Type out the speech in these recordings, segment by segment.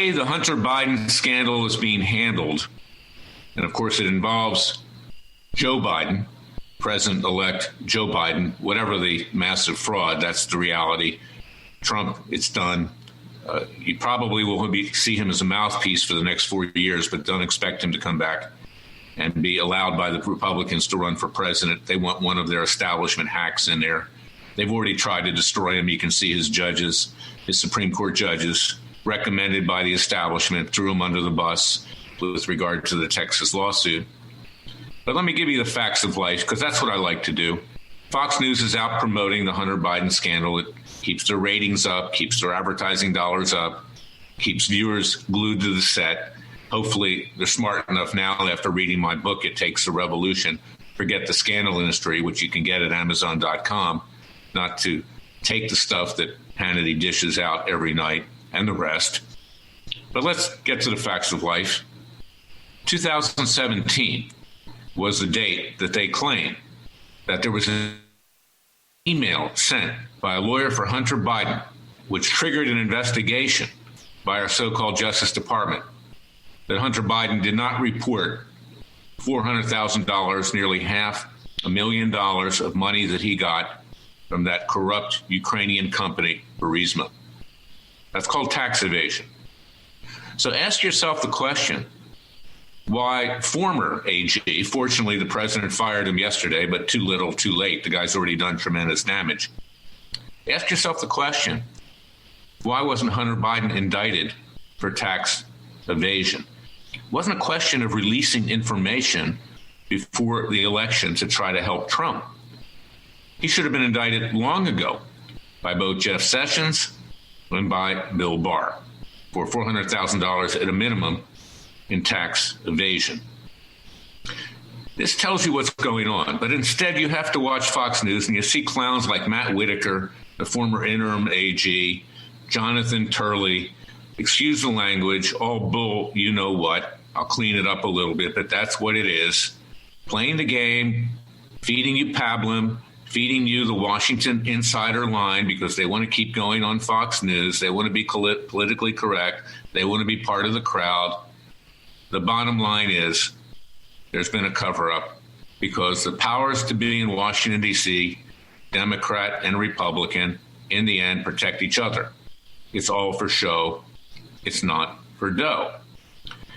way the Hunter Biden scandal is being handled, and of course it involves Joe Biden, President-elect Joe Biden, whatever the massive fraud, that's the reality. Trump, it's done. You probably will see him as a mouthpiece for the next 4 years, but don't expect him to come back and be allowed by the Republicans to run for president. They want one of their establishment hacks in there. They've already tried to destroy him. You can see his judges, his Supreme Court judges, recommended by the establishment, threw him under the bus with regard to the Texas lawsuit. But let me give you the facts of life, because that's what I like to do. Fox News is out promoting the Hunter Biden scandal. It keeps their ratings up, keeps their advertising dollars up, keeps viewers glued to the set. Hopefully, they're smart enough now after reading my book, It Takes a Revolution, Forget the Scandal Industry, which you can get at Amazon.com, not to take the stuff that Hannity dishes out every night and the rest. But let's get to the facts of life. 2017 was the date that they claim that there was an email sent by a lawyer for Hunter Biden, which triggered an investigation by our so-called Justice Department, that Hunter Biden did not report $400,000, nearly $500,000 of money that he got from that corrupt Ukrainian company, Burisma. That's called tax evasion. So ask yourself the question, why former AG, fortunately the president fired him yesterday, but too little, too late. The guy's already done tremendous damage. Ask yourself the question, why wasn't Hunter Biden indicted for tax evasion? It wasn't a question of releasing information before the election to try to help Trump. He should have been indicted long ago by both Jeff Sessions and by Bill Barr for $400,000 at a minimum in tax evasion. This tells you what's going on, but instead you have to watch Fox News and you see clowns like Matt Whitaker, the former interim AG, Jonathan Turley, excuse the language, all bull, you know what. I'll clean it up a little bit, but that's what it is. Playing the game, feeding you pablum, feeding you the Washington insider line because they want to keep going on Fox News. They want to be politically correct. They want to be part of the crowd. The bottom line is there's been a cover-up because the powers to be in Washington, D.C., Democrat and Republican, in the end, protect each other. It's all for show. It's not for dough.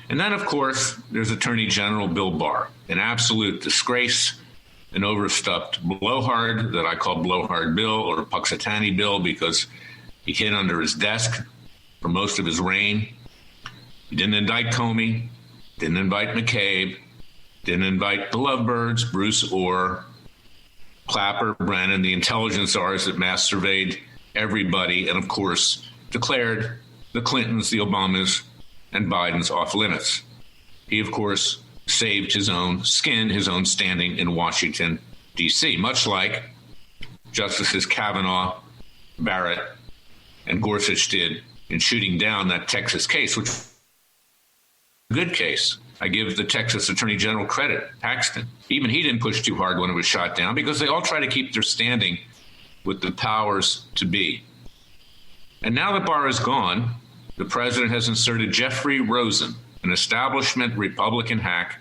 And then, of course, there's Attorney General Bill Barr, an absolute disgrace, an overstuffed blowhard that I call Blowhard Bill or Puxatani Bill because he hid under his desk for most of his reign. He didn't indict Comey, didn't invite McCabe, didn't invite the Lovebirds, Bruce Orr, Clapper, Brennan, the intelligence czars that mass surveyed everybody, and of course declared the Clintons, the Obamas, and Biden's off limits. He, of course, saved his own skin, his own standing in Washington, D.C., much like Justices Kavanaugh, Barrett, and Gorsuch did in shooting down that Texas case, which was a good case. I give the Texas Attorney General credit, Paxton. Even he didn't push too hard when it was shot down because they all try to keep their standing with the powers to be. And now that Barr is gone, the president has inserted Jeffrey Rosen, an establishment Republican hack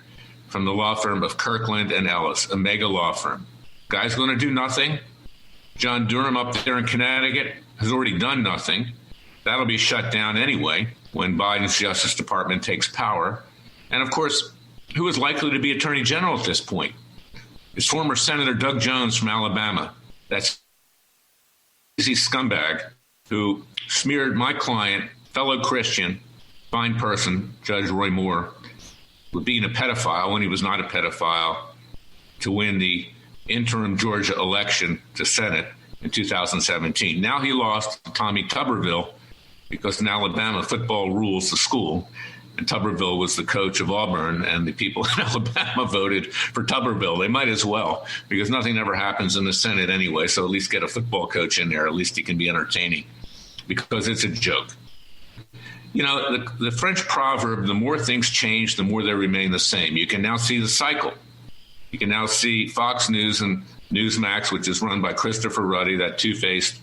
from the law firm of Kirkland and Ellis, a mega law firm. Guy's going to do nothing. John Durham up there in Connecticut has already done nothing. That'll be shut down anyway when Biden's Justice Department takes power. And of course, who is likely to be Attorney General at this point? It's former Senator Doug Jones from Alabama. That's a crazy scumbag who smeared my client, fellow Christian, fine person, Judge Roy Moore, with being a pedophile when he was not a pedophile, to win the interim Georgia election to Senate in 2017. Now he lost to Tommy Tuberville because in Alabama, football rules the school. And Tuberville was the coach of Auburn, and the people in Alabama voted for Tuberville. They might as well, because nothing ever happens in the Senate anyway, so at least get a football coach in there. At least he can be entertaining, because it's a joke. You know, the French proverb, the more things change, the more they remain the same. You can now see the cycle. You can now see Fox News and Newsmax, which is run by Christopher Ruddy, that two-faced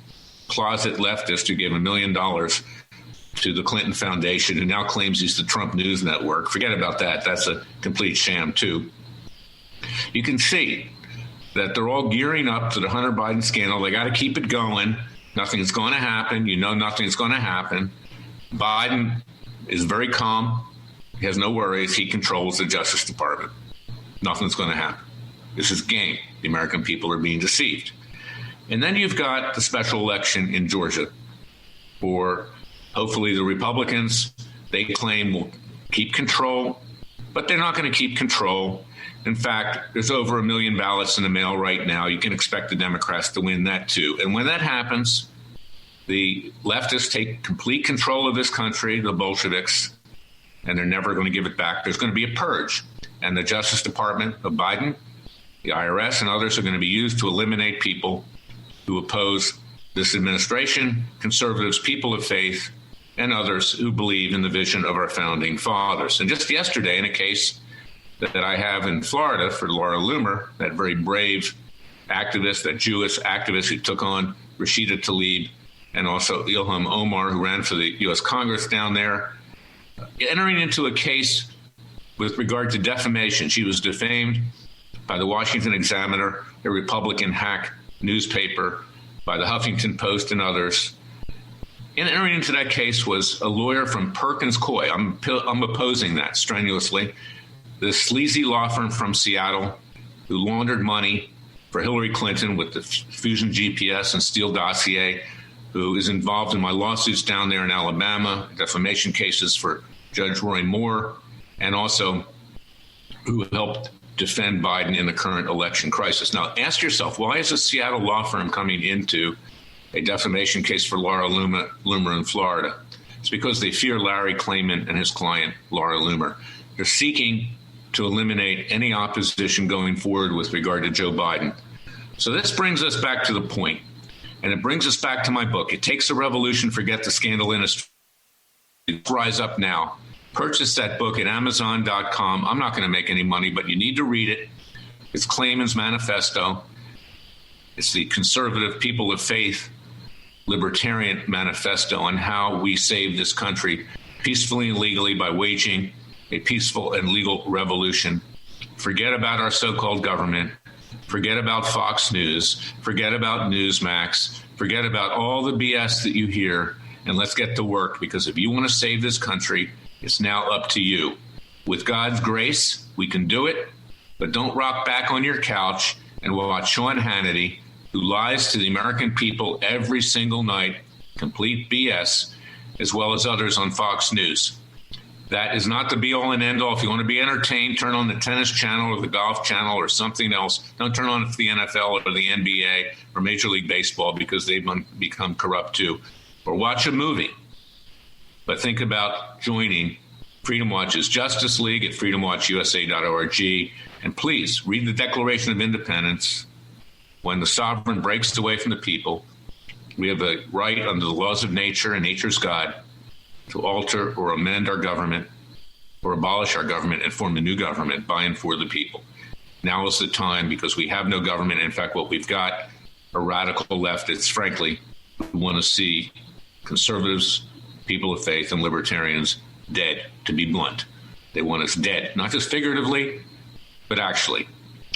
closet leftist who gave $1 million to the Clinton Foundation, who now claims he's the Trump News Network. Forget about that. That's a complete sham, too. You can see that they're all gearing up to the Hunter Biden scandal. They got to keep it going. Nothing's going to happen. You know nothing's going to happen. Biden is very calm. He has no worries. He controls the Justice Department. Nothing's going to happen. This is game. The American people are being deceived. And then you've got the special election in Georgia for hopefully the Republicans. They claim will keep control, but they're not going to keep control. In fact, there's over 1 million ballots in the mail right now. You can expect the Democrats to win that, too. And when that happens, the leftists take complete control of this country, the Bolsheviks, and they're never going to give it back. There's going to be a purge. And the Justice Department of Biden, the IRS, and others are going to be used to eliminate people who oppose this administration, conservatives, people of faith, and others who believe in the vision of our founding fathers. And just yesterday, in a case that I have in Florida for Laura Loomer, that very brave activist, that Jewish activist who took on Rashida Tlaib and also Ilham Omar, who ran for the U.S. Congress down there, entering into a case with regard to defamation. She was defamed by the Washington Examiner, a Republican hack newspaper, by the Huffington Post and others. And entering into that case was a lawyer from Perkins Coie. I'm opposing that strenuously. This sleazy law firm from Seattle who laundered money for Hillary Clinton with the Fusion GPS and Steele dossier, who is involved in my lawsuits down there in Alabama, defamation cases for Judge Roy Moore, and also who helped defend Biden in the current election crisis. Now, ask yourself, why is a Seattle law firm coming into a defamation case for Laura Loomer in Florida? It's because they fear Larry Klayman and his client, Laura Loomer. They're seeking to eliminate any opposition going forward with regard to Joe Biden. So this brings us back to the point, and it brings us back to my book. It takes a revolution, forget the scandal industry. Rise up now. Purchase that book at Amazon.com. I'm not going to make any money, but you need to read it. It's Klayman's Manifesto. It's the conservative, people of faith, libertarian manifesto on how we save this country peacefully and legally by waging a peaceful and legal revolution. Forget about our so-called government. Forget about Fox News. Forget about Newsmax. Forget about all the BS that you hear, and let's get to work, because if you want to save this country, it's now up to you. With God's grace, we can do it, but don't rock back on your couch and watch Sean Hannity, who lies to the American people every single night, complete BS, as well as others on Fox News. That is not the be-all and end-all. If you want to be entertained, turn on the tennis channel or the golf channel or something else. Don't turn on the NFL or the NBA or Major League Baseball, because they've become corrupt too. Or watch a movie. But think about joining Freedom Watch's Justice League at freedomwatchusa.org. And please read the Declaration of Independence. When the sovereign breaks away from the people, we have a right under the laws of nature, and nature's God, to alter or amend our government or abolish our government and form a new government by and for the people. Now is the time, because we have no government. In fact, what we've got are radical leftists, frankly, who want to see conservatives, people of faith, and libertarians dead, to be blunt. They want us dead, not just figuratively, but actually.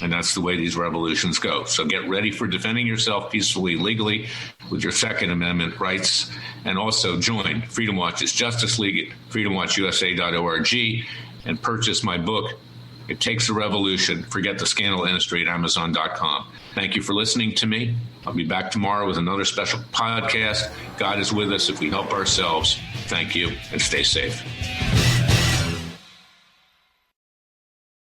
And that's the way these revolutions go. So get ready for defending yourself peacefully, legally, with your Second Amendment rights. And also join Freedom Watch's Justice League at freedomwatchusa.org and purchase my book, It Takes a Revolution, Forget the Scandal Industry, at Amazon.com. Thank you for listening to me. I'll be back tomorrow with another special podcast. God is with us if we help ourselves. Thank you, and stay safe.